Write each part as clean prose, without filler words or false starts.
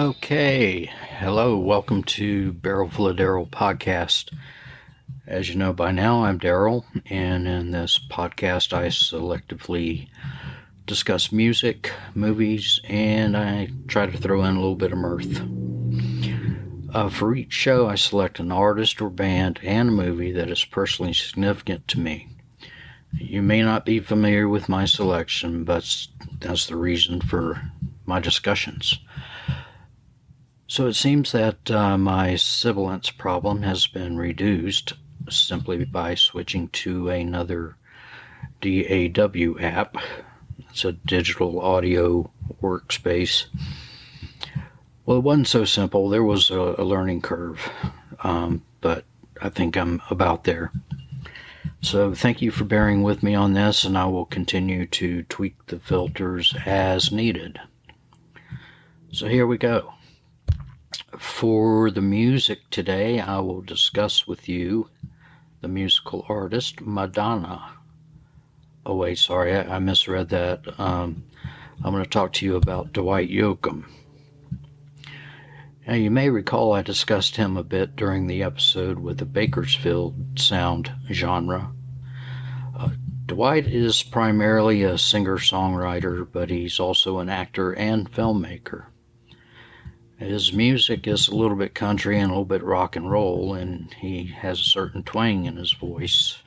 Okay, hello, welcome to Barrel Full of Daryl podcast. As you know by now, I'm Daryl, and in this podcast I selectively discuss music, movies, and I try to throw in a little bit of mirth. For each show, I select an artist or band and a movie that is personally significant to me. You may not be familiar with my selection, but that's the reason for my discussions. So it seems that my sibilance problem has been reduced simply by switching to another DAW app. It's a digital audio workspace. Well, it wasn't so simple. There was a learning curve, but I think I'm about there. So thank you for bearing with me on this, and I will continue to tweak the filters as needed. So here we go. For the music today, I will discuss with you the musical artist Madonna. Oh wait, sorry, I misread that. I'm going to talk to you about Dwight Yoakam. Now, you may recall I discussed him a bit during the episode with the Bakersfield sound genre. Dwight is primarily a singer-songwriter, but he's also an actor and filmmaker. His music is a little bit country and a little bit rock and roll, and he has a certain twang in his voice.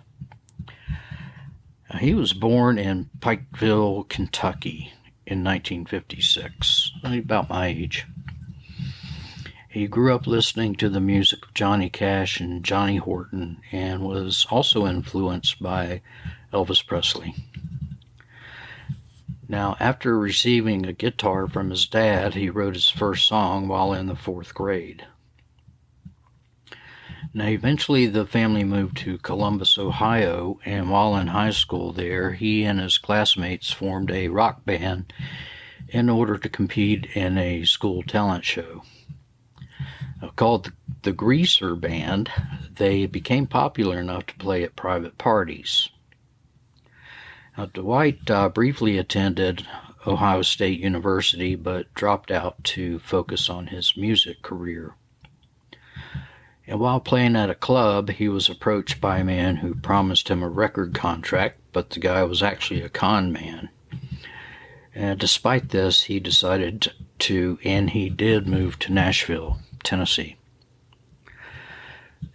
He was born in Pikeville, Kentucky in 1956, about my age. He grew up listening to the music of Johnny Cash and Johnny Horton, and was also influenced by Elvis Presley. Now, after receiving a guitar from his dad, he wrote his first song while in the fourth grade. Now, eventually the family moved to Columbus, Ohio, and while in high school there, he and his classmates formed a rock band in order to compete in a school talent show. Called the Greaser Band, they became popular enough to play at private parties. Now, Dwight briefly attended Ohio State University, but dropped out to focus on his music career. And while playing at a club, he was approached by a man who promised him a record contract, but the guy was actually a con man. And despite this, he decided to, and he did move to Nashville, Tennessee.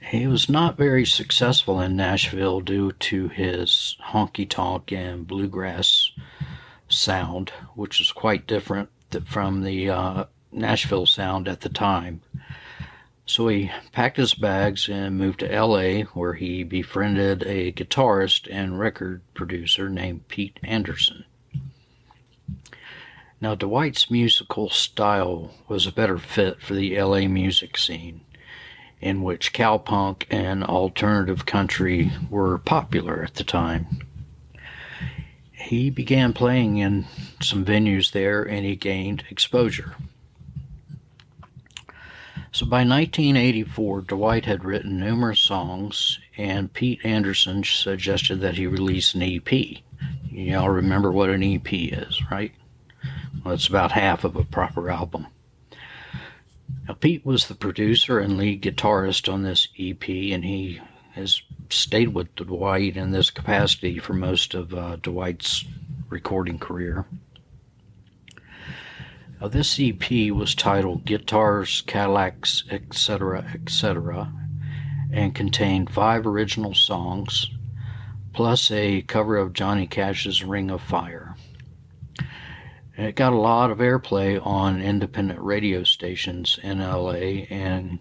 He was not very successful in Nashville due to his honky-tonk and bluegrass sound, which was quite different from the Nashville sound at the time. So he packed his bags and moved to L.A., where he befriended a guitarist and record producer named Pete Anderson. Now, Dwight's musical style was a better fit for the L.A. music scene, in which cowpunk and alternative country were popular at the time. He began playing in some venues there, and he gained exposure. So by 1984, Dwight had written numerous songs, and Pete Anderson suggested that he release an EP. You all remember what an EP is, right? Well, it's about half of a proper album. Now, Pete was the producer and lead guitarist on this EP, and he has stayed with Dwight in this capacity for most of Dwight's recording career. Now, this EP was titled Guitars, Cadillacs, etc., etc., and contained 5 original songs, plus a cover of Johnny Cash's Ring of Fire. And it got a lot of airplay on independent radio stations in LA, and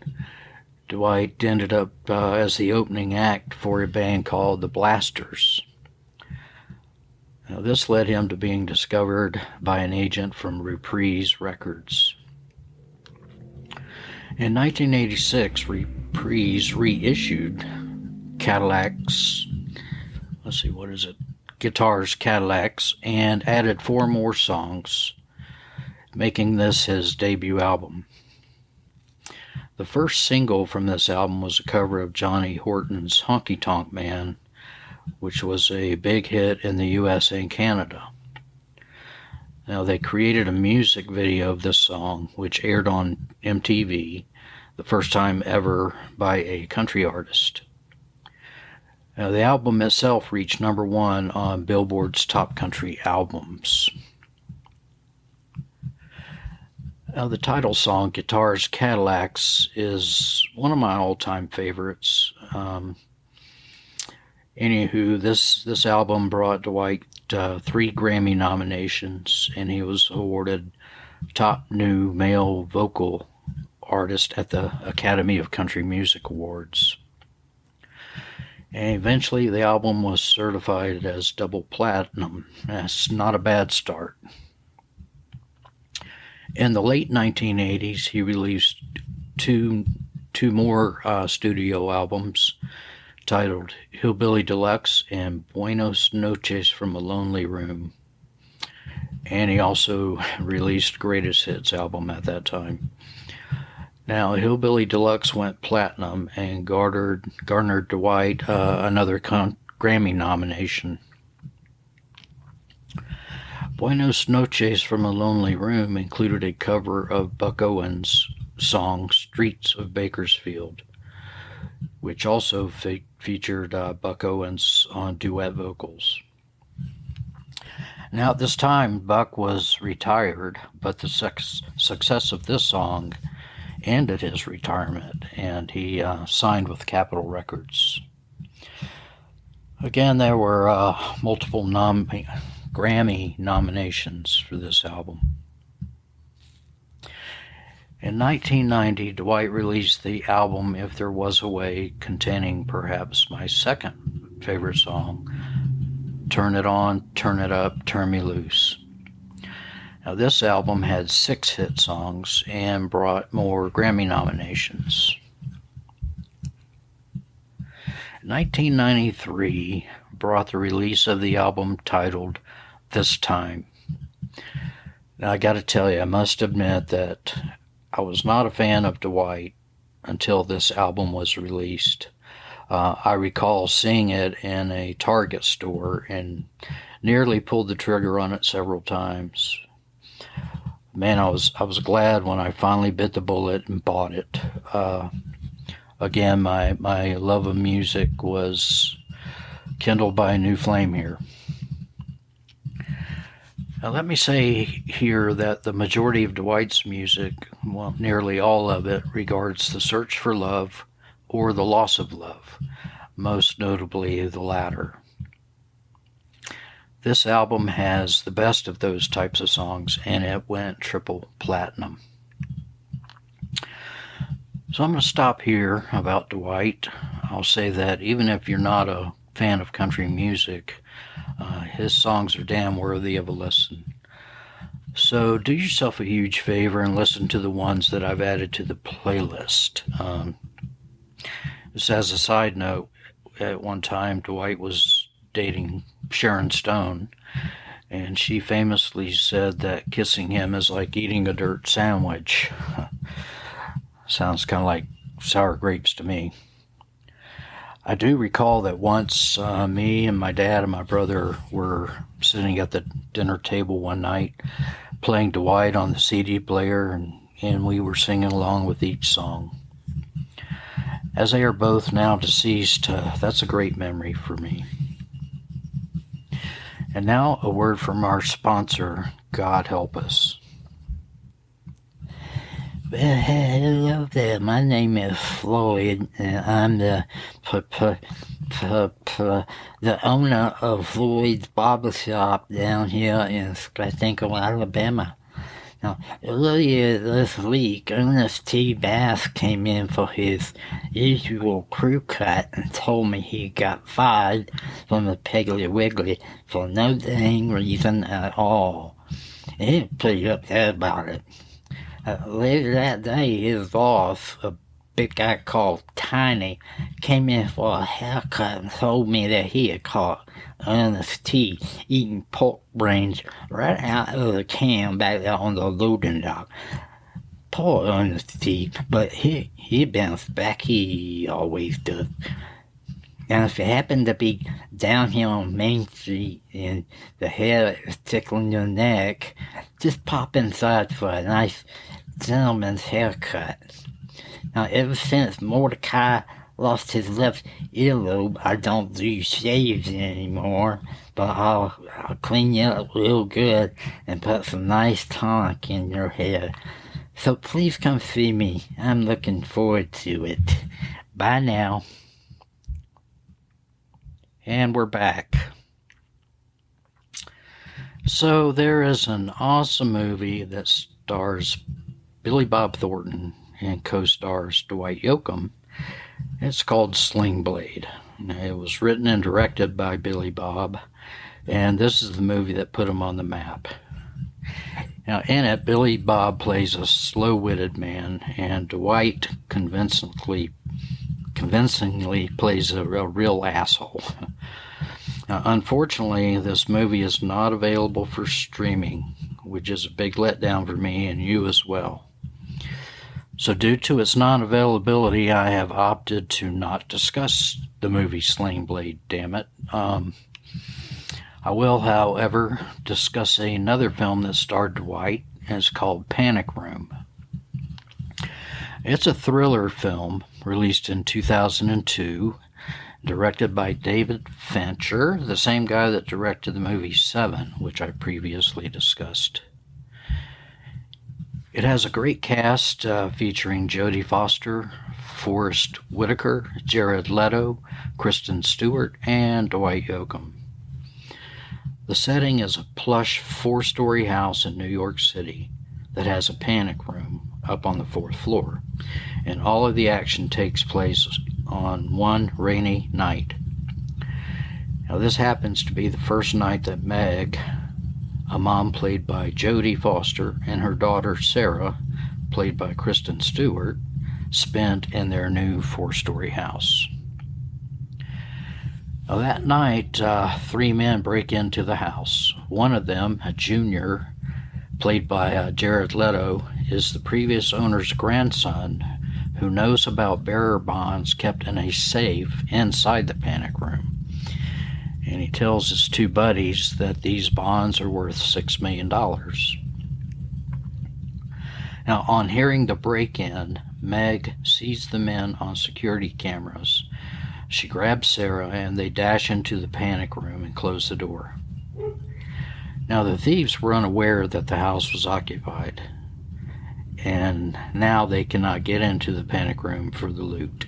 Dwight ended up as the opening act for a band called the Blasters. Now, this led him to being discovered by an agent from Reprise Records. In 1986, Reprise reissued Cadillacs, Guitars, Cadillacs, and added 4 more songs, making this his debut album. The first single from this album was a cover of Johnny Horton's Honky Tonk Man, which was a big hit in the US and Canada. Now, they created a music video of this song, which aired on MTV, the first time ever by a country artist. Now, the album itself reached #1 on Billboard's Top Country Albums. Now, the title song, Guitars, Cadillacs, is one of my all-time favorites. Anywho, this album brought Dwight 3 Grammy nominations, and he was awarded Top New Male Vocal Artist at the Academy of Country Music Awards. And eventually the album was certified as double platinum. That's not a bad start. In the late 1980s, he released two more studio albums titled Hillbilly Deluxe and Buenos Noches from a Lonely Room. And he also released Greatest Hits album at that time. Now, Hillbilly Deluxe went platinum and garnered Dwight another Grammy nomination. Buenos Noches from a Lonely Room included a cover of Buck Owens' song Streets of Bakersfield, which also featured Buck Owens on duet vocals. Now, at this time, Buck was retired, but the success of this song ended his retirement, and he signed with Capitol Records. Again, there were multiple Grammy nominations for this album. In 1990, Dwight released the album If There Was a Way, containing perhaps my second favorite song, Turn It On, Turn It Up, Turn Me Loose. Now, this album had 6 hit songs and brought more Grammy nominations. 1993 brought the release of the album titled This Time. Now, I gotta tell you, I must admit that I was not a fan of Dwight until this album was released. I recall seeing it in a Target store and nearly pulled the trigger on it several times. Man, I was glad when I finally bit the bullet and bought it. Again, my love of music was kindled by a new flame here. Now, let me say here that the majority of Dwight's music, well, nearly all of it, regards the search for love or the loss of love, most notably the latter. This album has the best of those types of songs, and it went triple platinum. So I'm going to stop here about Dwight. I'll say that even if you're not a fan of country music, his songs are damn worthy of a listen. So do yourself a huge favor and listen to the ones that I've added to the playlist. Just as a side note, at one time Dwight was dating Sharon Stone, and she famously said that kissing him is like eating a dirt sandwich. Sounds kind of like sour grapes to me. I do recall that once me and my dad and my brother were sitting at the dinner table one night playing Dwight on the CD player, and we were singing along with each song. As they are both now deceased, that's a great memory for me. And now a word from our sponsor, God Help Us. Well, hello there. My name is Floyd, and I'm the owner of Floyd's Barbershop down here in Scranton, Alabama. Now, earlier this week, Ernest T. Bass came in for his usual crew cut and told me he got fired from the Piggly Wiggly for no dang reason at all. He was pretty upset about it. Later that day, his boss, a big guy called Tiny, came in for a haircut and told me that he had caught Ernest T. eating pork brains right out of the can back there on the loading dock. Poor Ernest T., but he bounced back, he always does. And if you happen to be down here on Main Street and the hair is tickling your neck, just pop inside for a nice gentleman's haircut. Now, ever since Mordecai lost his left earlobe, I don't do shaves anymore, but I'll clean you up real good and put some nice tonic in your hair. So please come see me. I'm looking forward to it. Bye now. And we're back. So there is an awesome movie that stars Billy Bob Thornton and co-stars Dwight Yoakam. It's called Sling Blade. It was written and directed by Billy Bob, and this is the movie that put him on the map. Now, in it, Billy Bob plays a slow-witted man, and Dwight convincingly plays a real asshole. Now, unfortunately, this movie is not available for streaming, which is a big letdown for me and you as well. So due to its non-availability, I have opted to not discuss the movie Sling Blade, damn it. I will, however, discuss another film that starred Dwight, and it's called Panic Room. It's a thriller film released in 2002, directed by David Fincher, the same guy that directed the movie Seven, which I previously discussed. It has a great cast featuring Jodie Foster, Forrest Whitaker, Jared Leto, Kristen Stewart, and Dwight Yoakam. The setting is a plush 4-story house in New York City that has a panic room up on the 4th floor, and all of the action takes place on one rainy night. Now, this happens to be the first night that Meg, a mom played by Jodie Foster, and her daughter Sarah, played by Kristen Stewart, spent in their new 4-story house. Now, that night, 3 men break into the house. One of them, a junior, played by Jared Leto, is the previous owner's grandson who knows about bearer bonds kept in a safe inside the panic room. And he tells his 2 buddies that these bonds are worth $6 million. Now, on hearing the break-in, Meg sees the men on security cameras. She grabs Sarah and they dash into the panic room and close the door. Now, the thieves were unaware that the house was occupied, and now they cannot get into the panic room for the loot.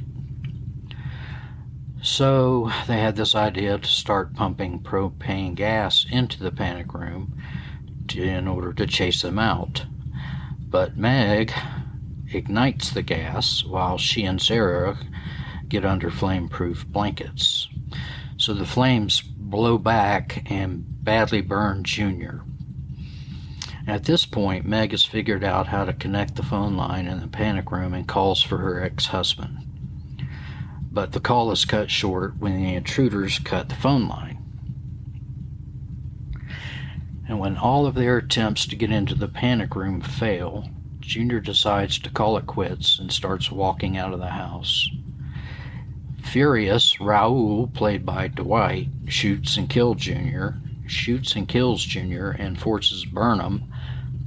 So they had this idea to start pumping propane gas into the panic room in order to chase them out. But Meg ignites the gas while she and Sarah get under flame-proof blankets. So the flames blow back and badly burn Junior. At this point, Meg has figured out how to connect the phone line in the panic room and calls for her ex-husband. But the call is cut short when the intruders cut the phone line. And when all of their attempts to get into the panic room fail, Junior decides to call it quits and starts walking out of the house. Furious, Raul, played by Dwight, shoots and kills Junior, and forces Burnham,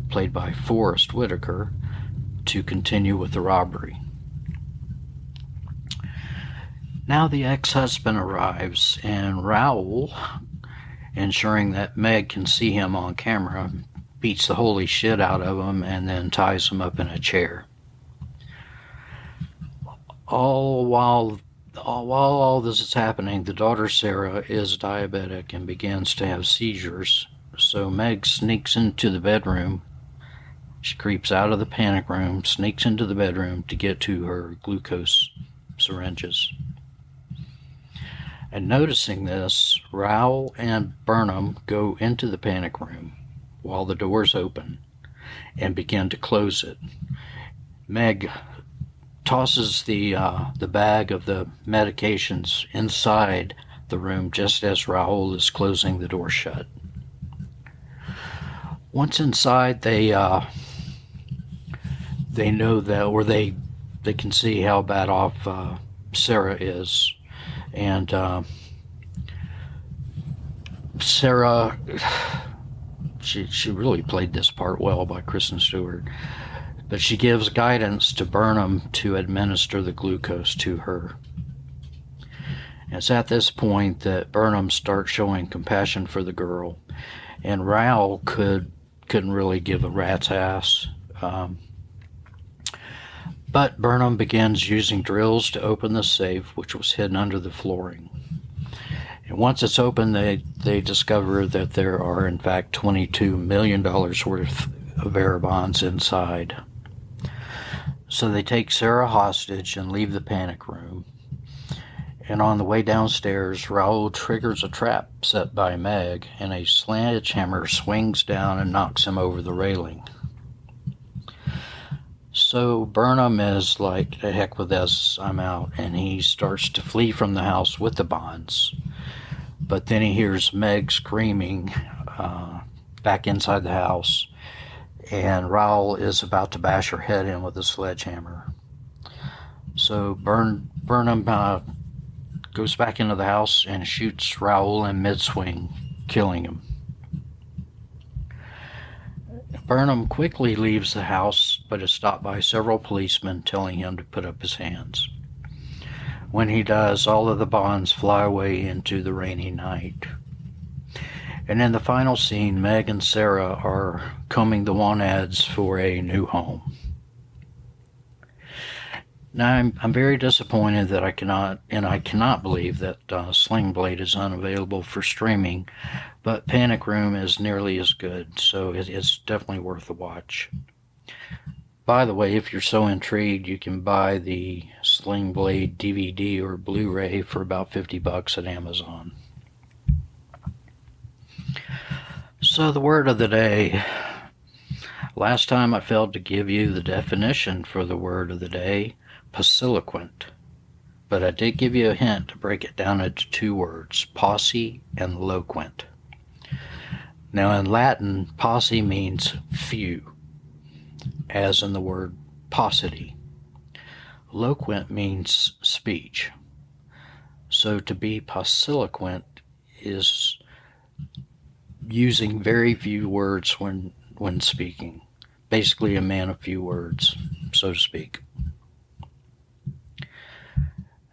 played by Forrest Whitaker, to continue with the robbery. Now the ex-husband arrives, and Raul, ensuring that Meg can see him on camera, beats the holy shit out of him and then ties him up in a chair. While all this is happening, the daughter Sarah is diabetic and begins to have seizures, so Meg sneaks into the bedroom. She creeps out of the panic room, sneaks into the bedroom to get to her glucose syringes. And noticing this, Raul and Burnham go into the panic room while the doors open and begin to close it. Meg tosses the bag of the medications inside the room just as Raul is closing the door shut. Once inside, they know that, or they can see how bad off Sarah is, And Sarah, she really played this part well by Kristen Stewart. But she gives guidance to Burnham to administer the glucose to her. It's at this point that Burnham starts showing compassion for the girl, and Raoul couldn't really give a rat's ass. But Burnham begins using drills to open the safe, which was hidden under the flooring. And once it's open, they discover that there are, in fact, $22 million worth of error bonds inside. So they take Sarah hostage and leave the panic room. And on the way downstairs, Raoul triggers a trap set by Meg, and a sledgehammer swings down and knocks him over the railing. So Burnham is like, the heck with this, I'm out, and he starts to flee from the house with the bonds. But then he hears Meg screaming back inside the house, and Raoul is about to bash her head in with a sledgehammer. So Burnham goes back into the house and shoots Raoul in mid-swing, killing him. Burnham quickly leaves the house, but is stopped by several policemen telling him to put up his hands. When he does, all of the bonds fly away into the rainy night. And in the final scene, Meg and Sarah are combing the want-ads for a new home. Now, I'm very disappointed that I cannot believe that Sling Blade is unavailable for streaming, but Panic Room is nearly as good, so it's definitely worth a watch. By the way, if you're so intrigued, you can buy the Sling Blade DVD or Blu-ray for about $50 at Amazon. So the word of the day. Last time I failed to give you the definition for the word of the day, posiliquent. But I did give you a hint to break it down into two words, posse and loquent. Now in Latin, posse means few, as in the word paucity. Loquent means speech. So to be posiliquent is using very few words when speaking. Basically a man of few words, so to speak.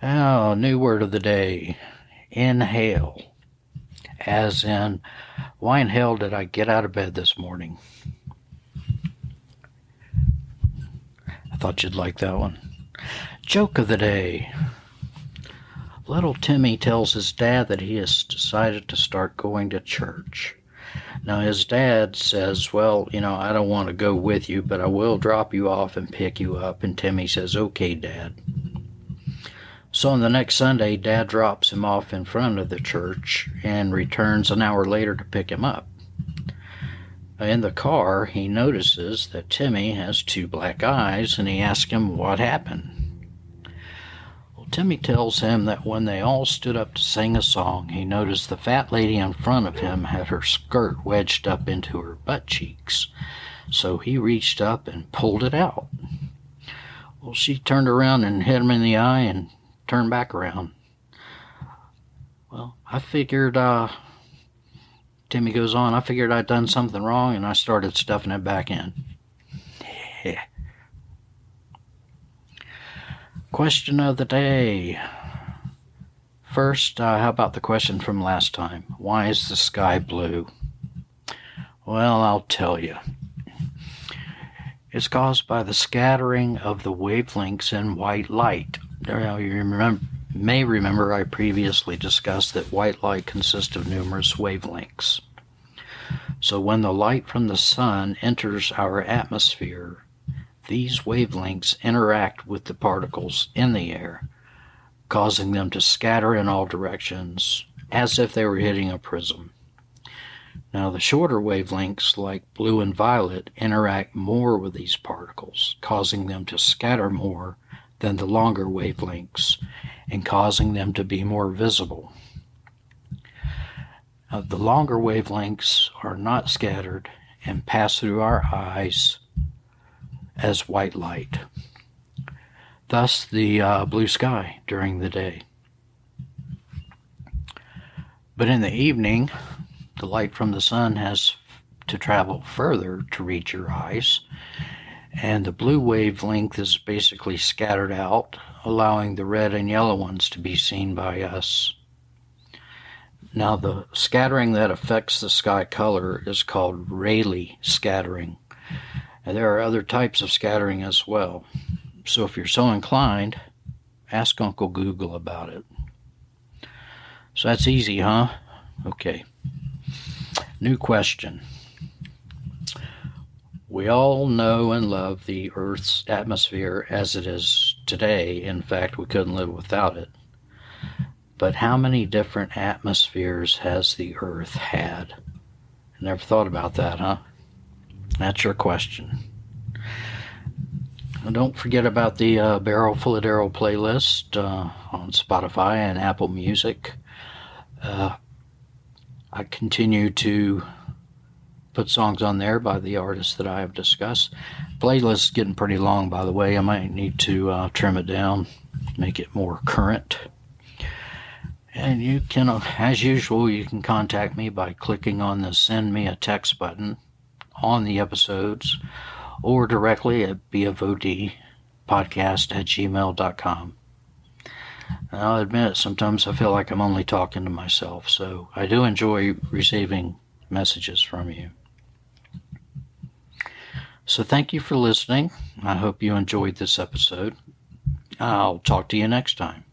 Oh, new word of the day, inhale. As in, why in hell did I get out of bed this morning? I thought you'd like that one. Joke of the day. Little Timmy tells his dad that he has decided to start going to church. Now his dad says, well, I don't want to go with you, but I will drop you off and pick you up. And Timmy says, okay, Dad. So on the next Sunday, Dad drops him off in front of the church and returns an hour later to pick him up. In the car, he notices that Timmy has two black eyes, and he asks him what happened. Well, Timmy tells him that when they all stood up to sing a song, he noticed the fat lady in front of him had her skirt wedged up into her butt cheeks. So he reached up and pulled it out. Well, she turned around and hit him in the eye and turned back around. Well, I figured, Timmy goes on, I figured I'd done something wrong, and I started stuffing it back in. Yeah. Question of the day. First, how about the question from last time? Why is the sky blue? Well, I'll tell you. It's caused by the scattering of the wavelengths in white light. You may remember I previously discussed that white light consists of numerous wavelengths. So when the light from the sun enters our atmosphere, these wavelengths interact with the particles in the air, causing them to scatter in all directions as if they were hitting a prism. Now the shorter wavelengths, like blue and violet, interact more with these particles, causing them to scatter more than the longer wavelengths and causing them to be more visible. The longer wavelengths are not scattered and pass through our eyes as white light. Thus the blue sky during the day. But in the evening, the light from the sun has to travel further to reach your eyes, and the blue wavelength is basically scattered out, allowing the red and yellow ones to be seen by us. Now, the scattering that affects the sky color is called Rayleigh scattering, and there are other types of scattering as well. So if you're so inclined, ask Uncle Google about it. So that's easy, huh? Okay. New question. We all know and love the Earth's atmosphere as it is today. In fact, we couldn't live without it. But how many different atmospheres has the Earth had? Never thought about that, huh? That's your question. And don't forget about the Barrel Full of Darrell playlist on Spotify and Apple Music. I continue to put songs on there by the artists that I have discussed. Playlist is getting pretty long, by the way. I might need to trim it down, make it more current. And you can, as usual, you can contact me by clicking on the Send Me a Text button on the episodes or directly at BFOD podcast@gmail.com. I'll admit, sometimes I feel like I'm only talking to myself, so I do enjoy receiving messages from you. So thank you for listening. I hope you enjoyed this episode. I'll talk to you next time.